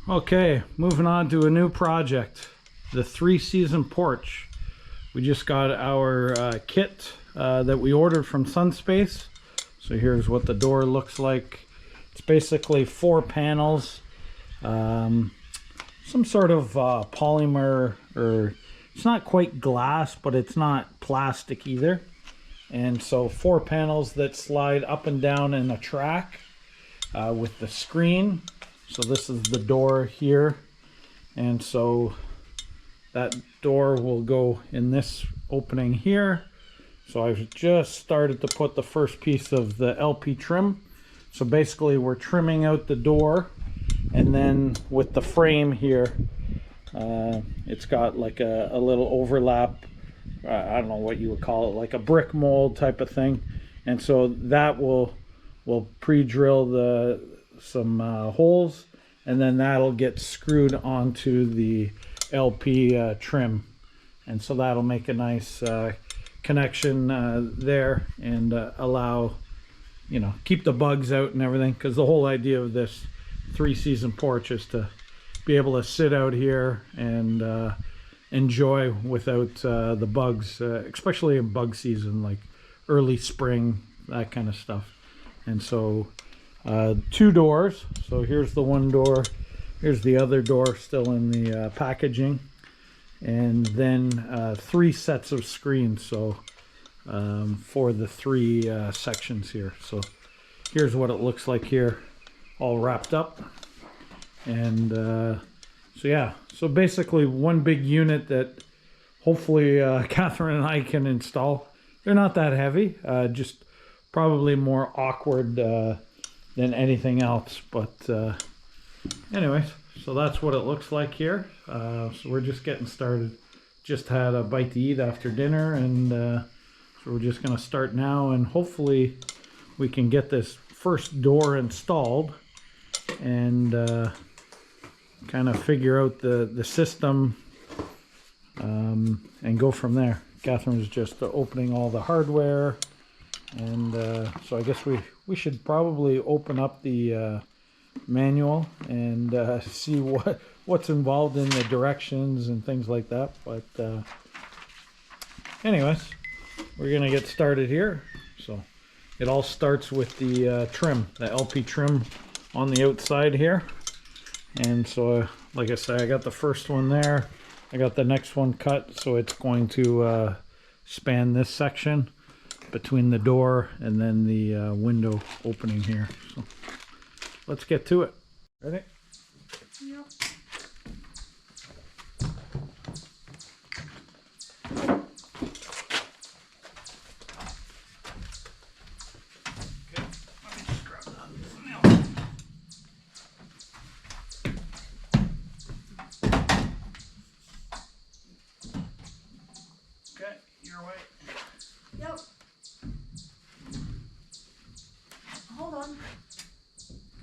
Okay, moving on to a new project, the 3-season porch. We just got our kit that we ordered from Sunspace. So here's what the door looks like. It's basically 4 panels, some sort of polymer, or it's not quite glass, but it's not plastic either. And so 4 panels that slide up and down in a track with the screen. So this is the door here, and so that door will go in this opening here. So I've just started to put the first piece of the LP trim. So basically we're trimming out the door, and then with the frame here, it's got like a little overlap, I don't know what you would call it, like a brick mold type of thing. And so that will pre-drill some holes, and then that'll get screwed onto the LP trim, and so that'll make a nice connection there, and allow, you know, keep the bugs out and everything, because the whole idea of this 3-season porch is to be able to sit out here and enjoy without the bugs, especially in bug season, like early spring, that kind of stuff. And so 2 doors. So here's the one door, here's the other door still in the packaging, and then 3 sets of screens, so for the 3 sections here. So here's what it looks like here, all wrapped up. And so yeah, so basically one big unit that hopefully Catherine and I can install. They're not that heavy, just probably more awkward than anything else, but anyways, so that's what it looks like here. So we're just getting started. Just had a bite to eat after dinner, and so we're just going to start now, and hopefully we can get this first door installed and kind of figure out the system and go from there. Catherine's just opening all the hardware, and so I guess we should probably open up the manual and see what's involved in the directions and things like that. But anyways, we're gonna get started here. So it all starts with the trim, the LP trim on the outside here. And so like I said, I got the first one there, I got the next one cut, so it's going to span this section between the door and then the window opening here. So let's get to it. Ready? Yep. Okay, your way. Yep. Hold on.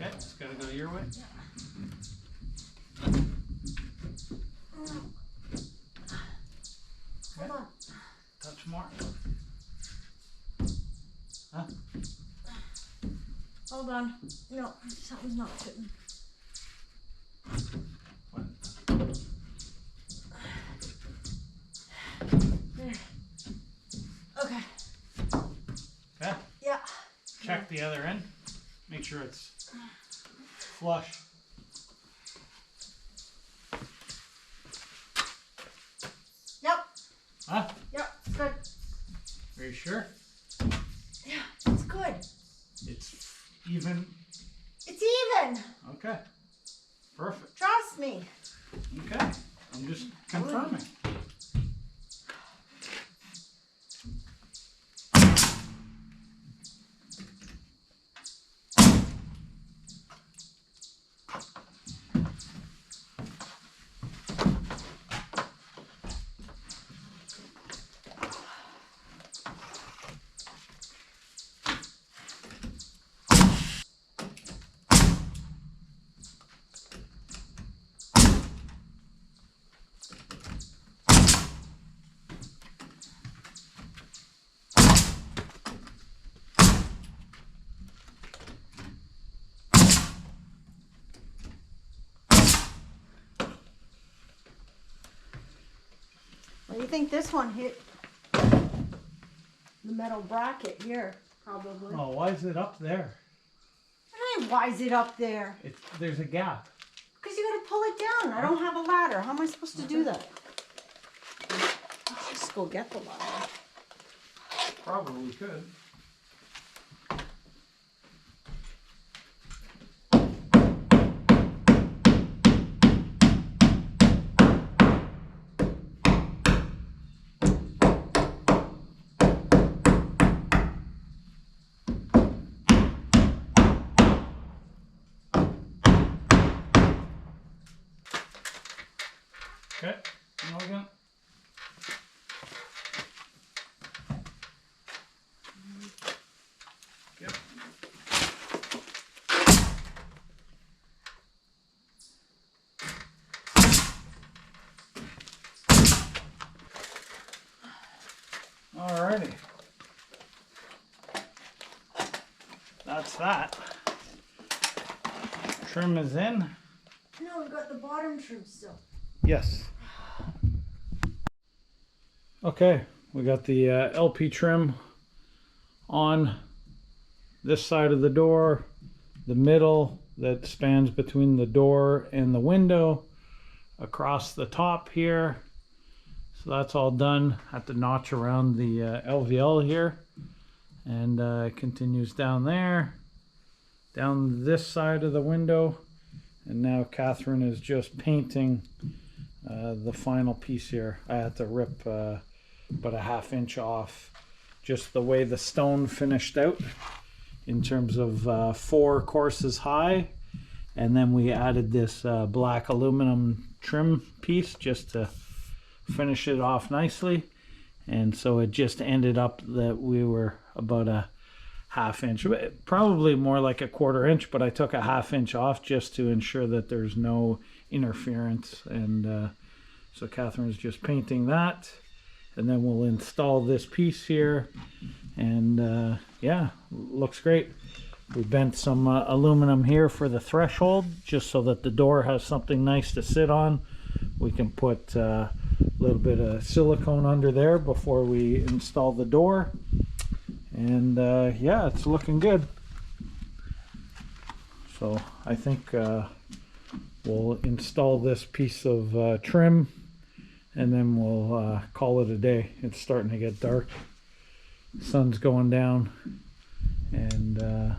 Okay, it's gotta go your way. Yeah. Hold on. Touch more. Huh? Hold on. No, something's not fitting. What? There. Okay. Okay. Yeah. Check the other end. Make sure it's flush. Yep. Huh? Yep. Good. Are you sure? Yeah, it's good. It's even. It's even. Okay. Perfect. Trust me. Okay. I'm just confirming. think this one hit the metal bracket here, probably. Oh, why is it up there? Why is it up there? There's a gap. Because you gotta pull it down. I don't have a ladder. How am I supposed to do that? Let's just go get the ladder. Probably could. Okay, now again. Yep. Alrighty. That's that. Trim is in. No, we've got the bottom trim still. Yes. Okay, we got the LP trim on this side of the door, the middle that spans between the door and the window, across the top here. So that's all done at the notch around the LVL here, and it continues down there, down this side of the window, and now Catherine is just painting the final piece here. I had to rip about a ½ inch off just the way the stone finished out in terms of 4 courses high, and then we added this black aluminum trim piece just to finish it off nicely, and so it just ended up that we were about a ½ inch, probably more like a ¼ inch, but I took a ½ inch off just to ensure that there's no interference. And so Catherine's just painting that, and then we'll install this piece here, and yeah, looks great. We bent some aluminum here for the threshold just so that the door has something nice to sit on. We can put a little bit of silicone under there before we install the door, and yeah, it's looking good. So I think we'll install this piece of trim, and then we'll call it a day. It's starting to get dark, sun's going down, and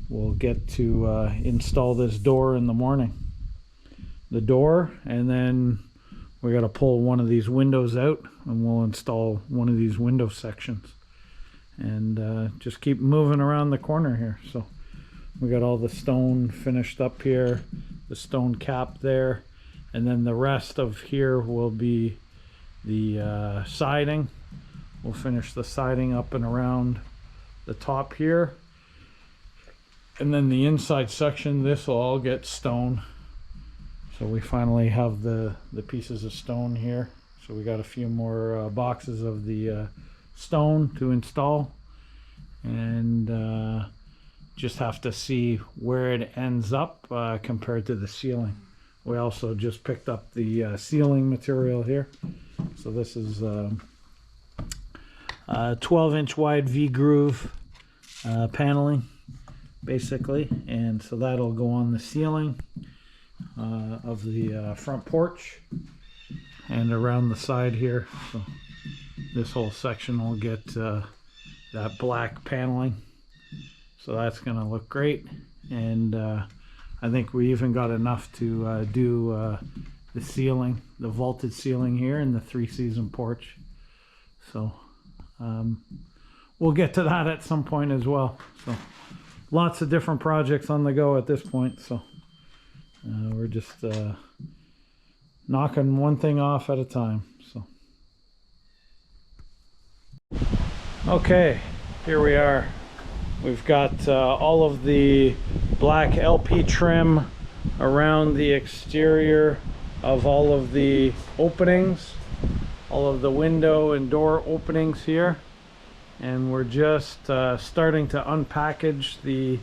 we'll get to install this door in the morning. The door, and then we got to pull one of these windows out, and we'll install one of these window sections, and just keep moving around the corner here. So we got all the stone finished up here, the stone cap there, and then the rest of here will be the siding. We'll finish the siding up and around the top here, and then the inside section, this will all get stone. So we finally have the pieces of stone here. So we got a few more boxes of the stone to install, and just have to see where it ends up compared to the ceiling. We also just picked up the ceiling material here. So this is 12-inch wide V-groove paneling, basically, and so that'll go on the ceiling of the front porch and around the side here. So this whole section will get that black paneling, so that's gonna look great. And I think we even got enough to do the ceiling, the vaulted ceiling here in the 3-season porch. So we'll get to that at some point as well. So lots of different projects on the go at this point. So we're just knocking one thing off at a time. So okay, here we are. We've got all of the black LP trim around the exterior of all of the openings, all of the window and door openings here, and we're just starting to unpackage the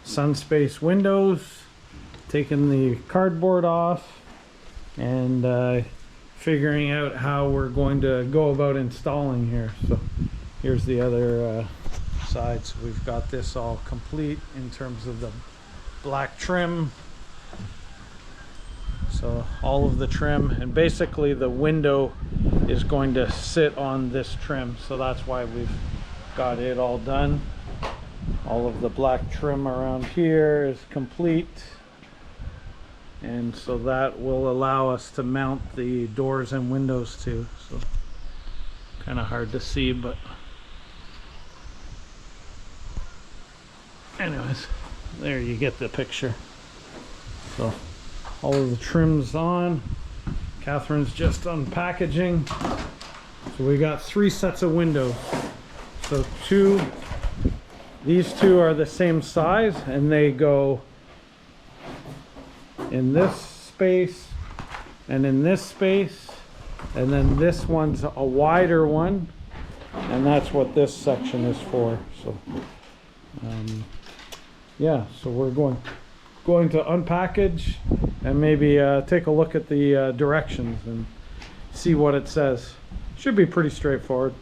Sunspace windows, taking the cardboard off and figuring out how we're going to go about installing here. So here's the other side. So we've got this all complete in terms of the black trim. So all of the trim, and basically the window is going to sit on this trim, so that's why we've got it all done. All of the black trim around here is complete, and so that will allow us to mount the doors and windows too. So kind of hard to see, but anyways, there you get the picture. So all of the trims on. Catherine's just unpackaging. So we got 3 sets of windows. So these two are the same size, and they go in this space and in this space, and then this one's a wider one, and that's what this section is for. So yeah, so we're going to unpackage and maybe take a look at the directions and see what it says. Should be pretty straightforward.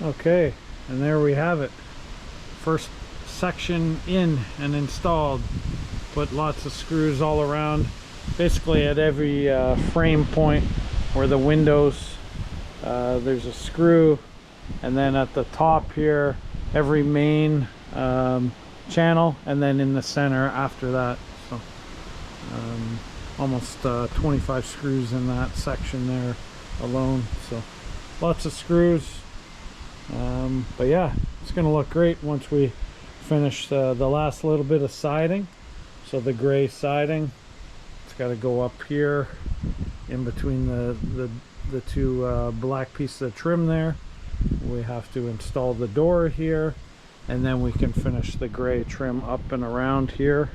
Okay, and there we have it. First section in and installed. Put lots of screws all around, basically at every frame point where the windows, there's a screw, and then at the top here, every main channel, and then in the center after that. So almost 25 screws in that section there alone. So lots of screws. But yeah, it's gonna look great once we finish the last little bit of siding. So the gray siding, it's got to go up here in between the two black pieces of trim there. We have to install the door here, and then we can finish the gray trim up and around here.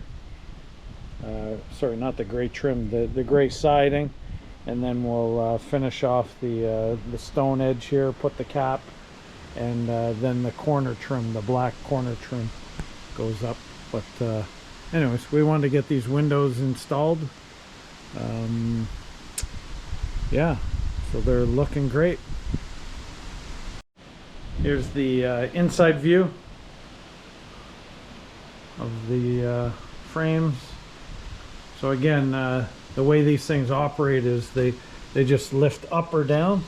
Sorry, not the gray trim, the gray siding, and then we'll finish off the stone edge here, put the cap, and then the corner trim, the black corner trim goes up. But anyways, we wanted to get these windows installed. Yeah, so they're looking great. Here's the inside view of the frames. So again, the way these things operate is they just lift up or down.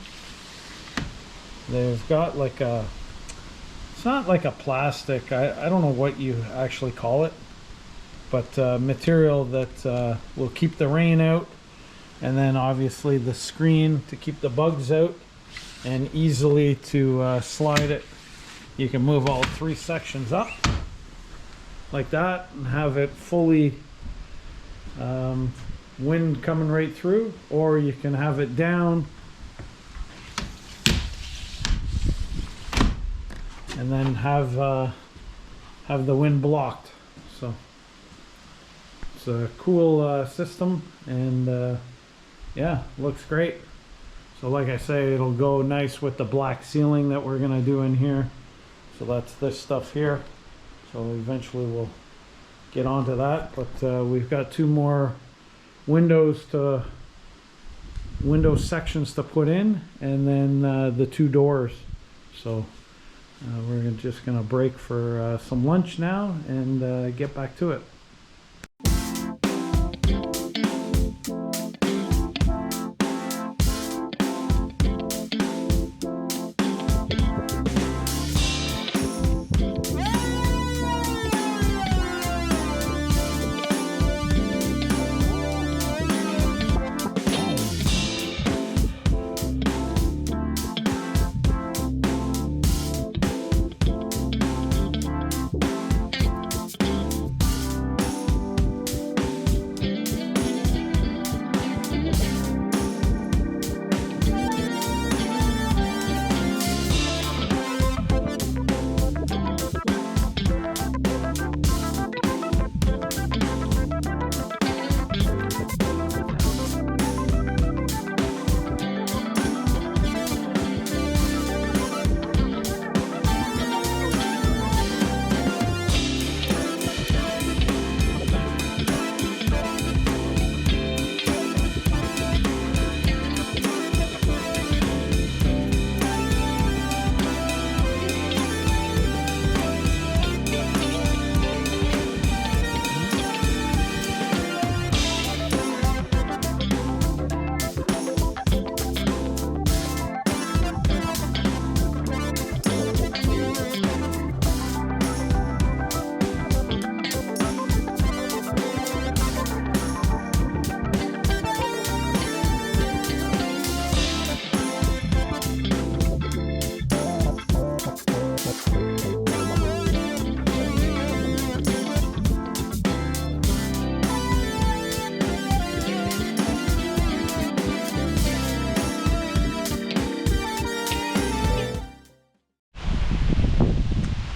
They've got like a, it's not like a plastic, I don't know what you actually call it, but material that will keep the rain out, and then obviously the screen to keep the bugs out, and easily to slide it. You can move all three sections up like that and have it fully wind coming right through, or you can have it down and then have the wind blocked. So it's a cool system, and yeah, looks great. So like I say, it'll go nice with the black ceiling that we're gonna do in here. So that's this stuff here. So eventually we'll get onto that, but we've got two more window sections to put in, and then the two doors. So we're just gonna break for some lunch now and get back to it.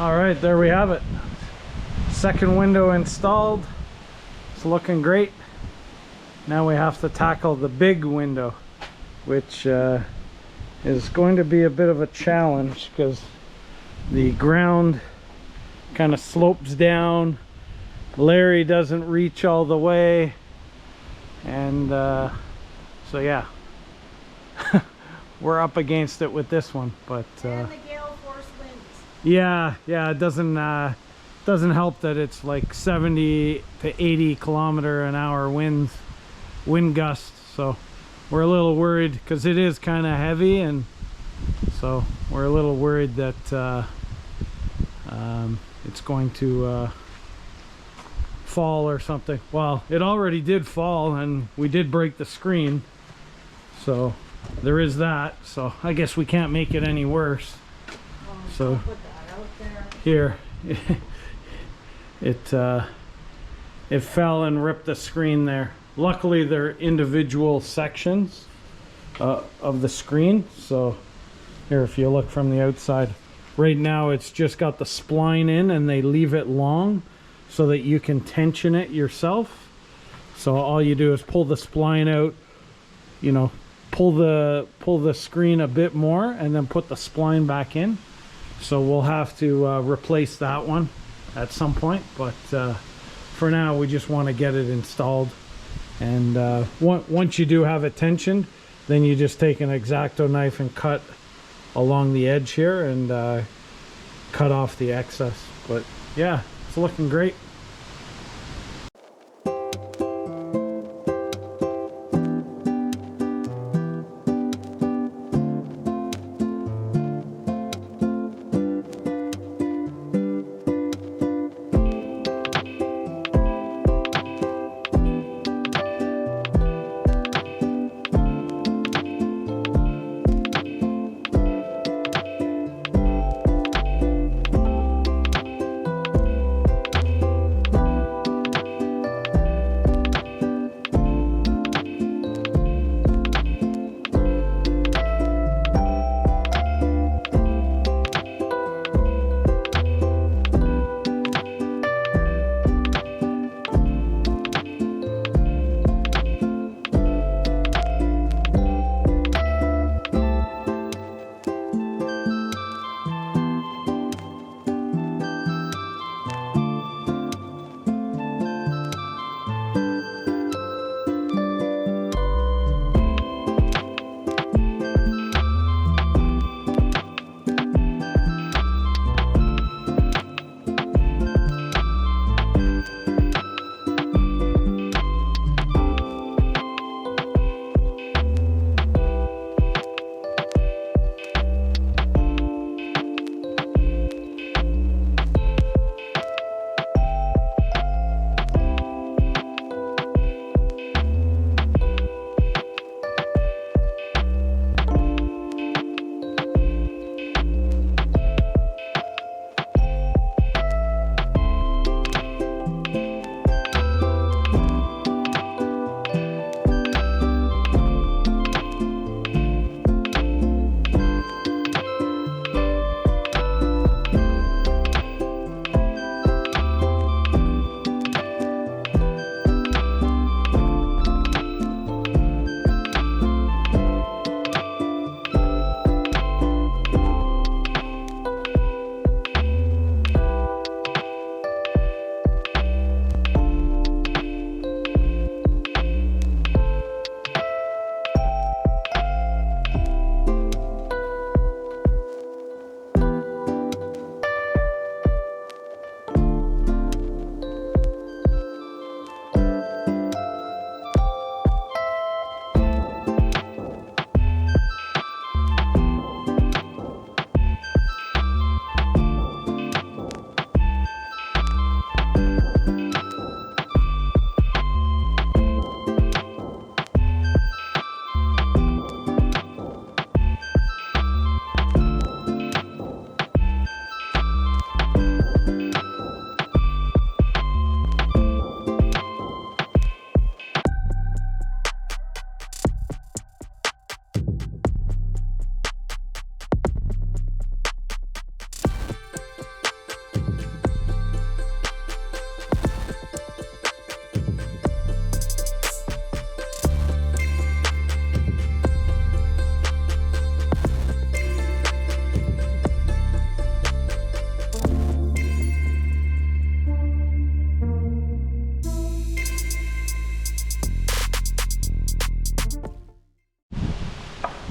All right, there we have it. Second window installed. It's looking great. Now we have to tackle the big window, which is going to be a bit of a challenge because the ground kind of slopes down. Larry doesn't reach all the way, and so yeah, we're up against it with this one. But and the gale force winds. yeah, it doesn't help that it's like 70 to 80 kilometer an hour wind gusts. So we're a little worried because it is kind of heavy, and so we're a little worried that it's going to fall or something. Well, it already did fall, and we did break the screen, so there is that. So I guess we can't make it any worse. So Put that out there. here, it fell and ripped the screen there. Luckily, they're individual sections of the screen. So here, if you look from the outside, right now it's just got the spline in, and they leave it long so that you can tension it yourself. So all you do is pull the spline out, you know, pull the screen a bit more, and then put the spline back in. So we'll have to replace that one at some point, but for now we just want to get it installed. And once you do have it tensioned, then you just take an X-Acto knife and cut along the edge here and cut off the excess. But yeah, it's looking great.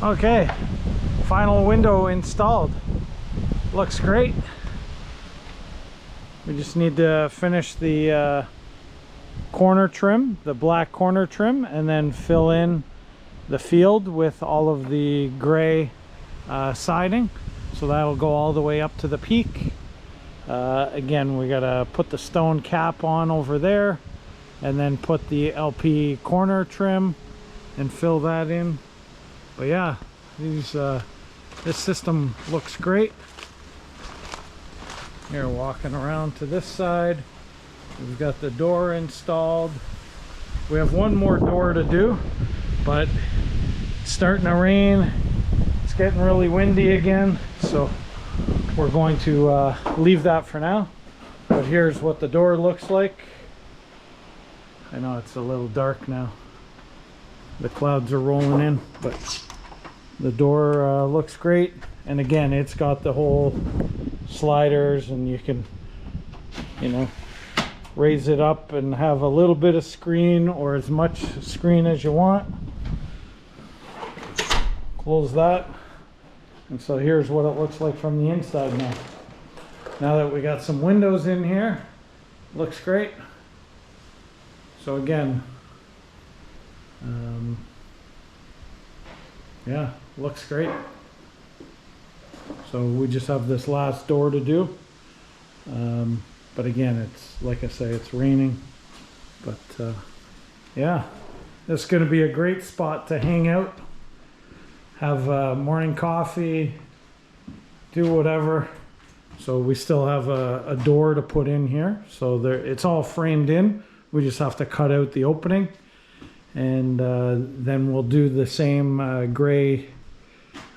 Okay, final window installed. Looks great. We just need to finish the corner trim, the black corner trim, and then fill in the field with all of the gray siding. So that'll go all the way up to the peak. Again, we gotta put the stone cap on over there and then put the LP corner trim and fill that in. But yeah, this system looks great. Here, walking around to this side, we've got the door installed. We have one more door to do, but it's starting to rain. It's getting really windy again, so we're going to leave that for now. But here's what the door looks like. I know it's a little dark now. The clouds are rolling in, but the door looks great. And again, it's got the whole sliders, and you can, you know, raise it up and have a little bit of screen or as much screen as you want. Close that. And so here's what it looks like from the inside now. Now that we got some windows in here, looks great. So again, yeah, looks great. So we just have this last door to do. But again, it's like I say, it's raining. But yeah, it's going to be a great spot to hang out, have morning coffee, do whatever. So we still have a door to put in here. So there, it's all framed in. We just have to cut out the opening. And then we'll do the same gray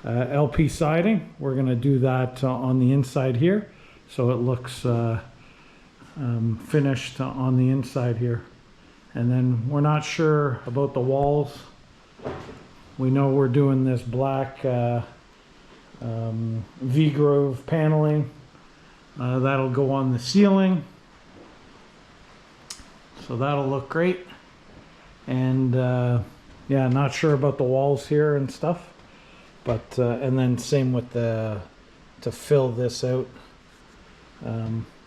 LP siding. We're going to do that on the inside here. So it looks finished on the inside here. And then we're not sure about the walls. We know we're doing this black V-groove paneling. That'll go on the ceiling. So that'll look great. And yeah, not sure about the walls here and stuff. But and then same with the, to fill this out.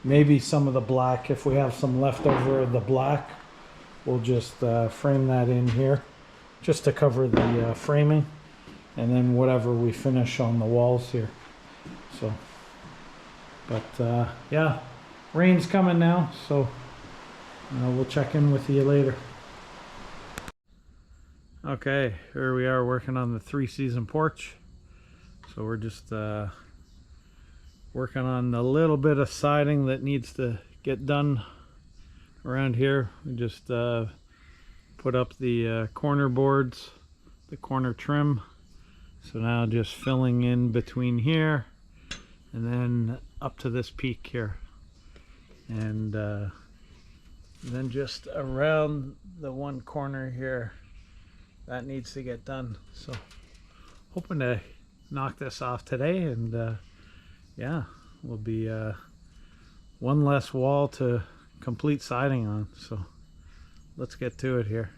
Maybe some of the black, if we have some leftover of the black, we'll just frame that in here just to cover the framing, and then whatever we finish on the walls here. So, but yeah, rain's coming now, so we'll check in with you later. Okay, here we are working on the 3-season porch. So we're just working on the little bit of siding that needs to get done around here. We just put up the corner boards, the corner trim. So now just filling in between here and then up to this peak here. And then just around the one corner here, that needs to get done. So hoping to knock this off today, and yeah, will be one less wall to complete siding on. So let's get to it here.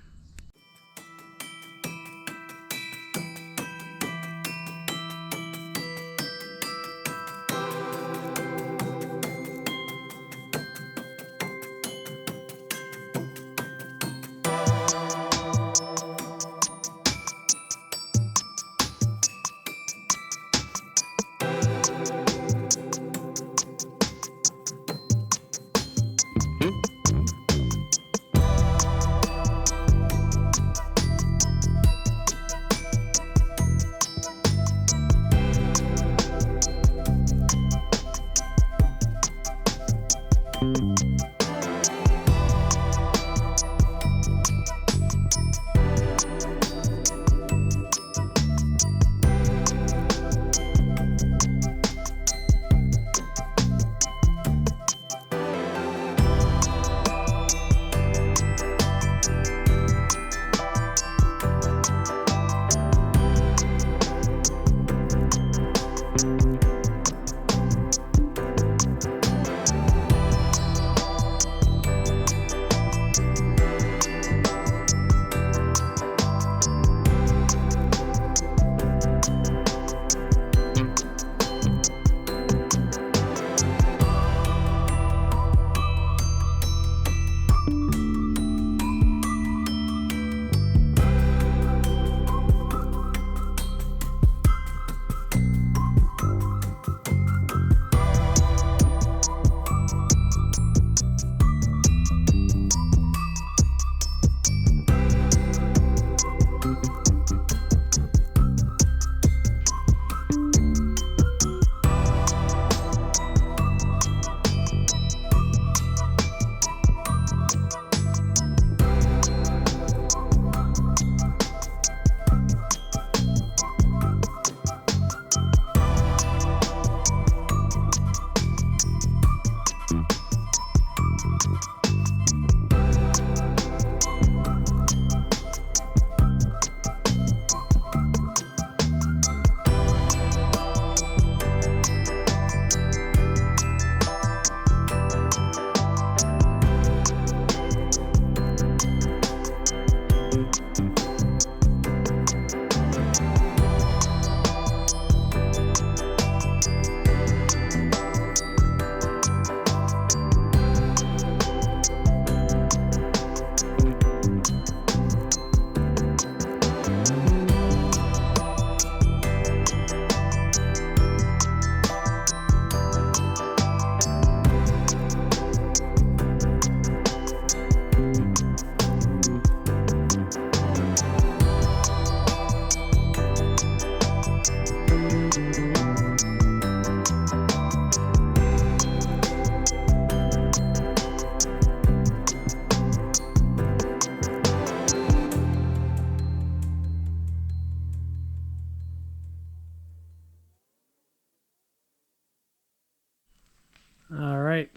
All right,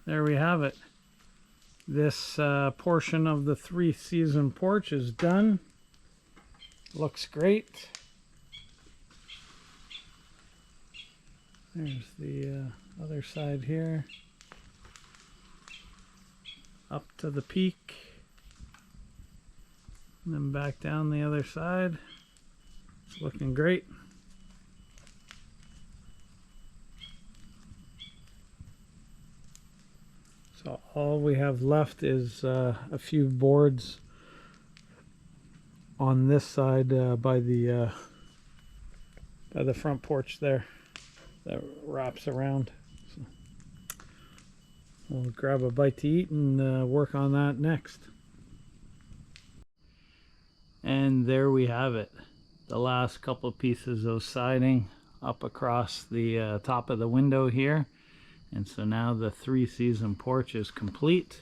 there we have it. This portion of the 3-season porch is done. Looks great. There's the other side here. Up to the peak. And then back down the other side. It's looking great. So all we have left is a few boards on this side by the front porch there that wraps around. So we'll grab a bite to eat and work on that next. And there we have it. The last couple of pieces of siding up across the top of the window here. And so now the 3-season porch is complete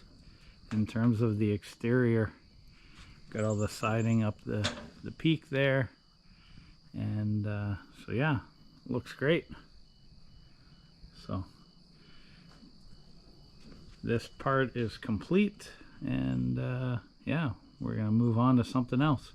in terms of the exterior. Got all the siding up the peak there. And so yeah, looks great. So this part is complete, and yeah, we're gonna move on to something else.